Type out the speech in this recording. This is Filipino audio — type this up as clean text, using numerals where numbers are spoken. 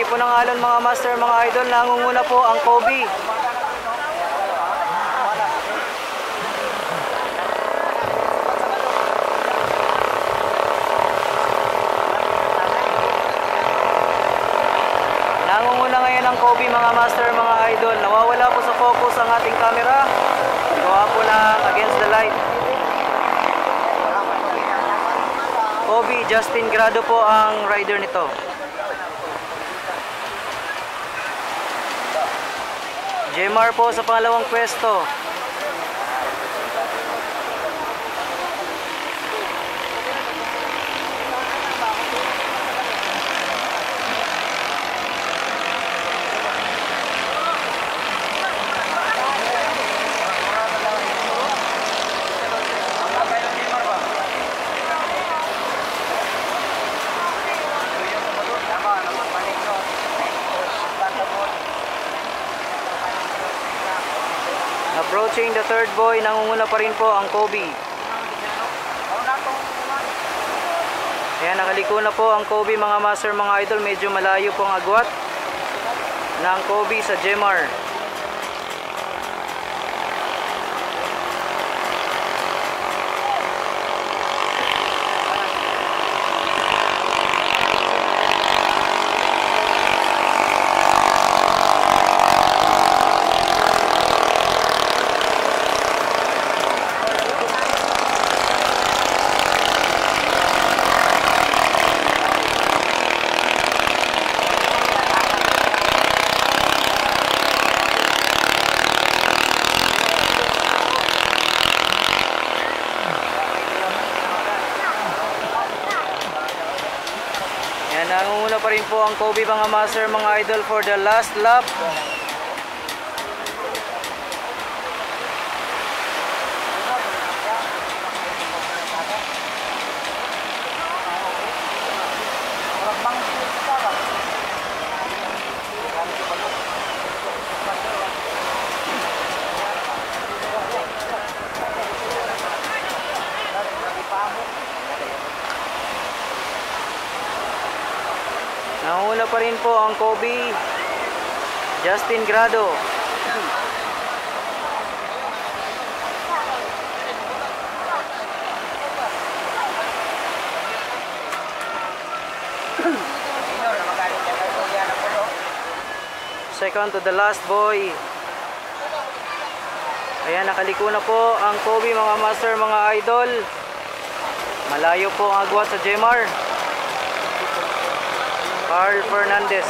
Tipo ng alon mga master, mga idol, nangunguna po ang Kobe. Nangunguna ngayon ang Kobe mga master, mga idol. Nawawala po sa focus ang ating camera. Gawa po na against the light. Kobe, Justin Grado po ang rider nito. Jemar po sa pangalawang pwesto. Approaching the third boy, nangunguna pa rin po ang Kobe. Ayan, nakaliko na po ang Kobe mga master, mga idol. Medyo malayo po ang agwat ng Kobe sa Jemar. Nangunguna pa rin po ang Kobe mga master, mga idol, for the last lap. Nangunguna pa rin po ang Kobe, Justin Grado. Second to the last boy. Ayan, nakaliko na po ang Kobe mga master, mga idol. Malayo po ang agwat sa Jemar. Carl Fernandez.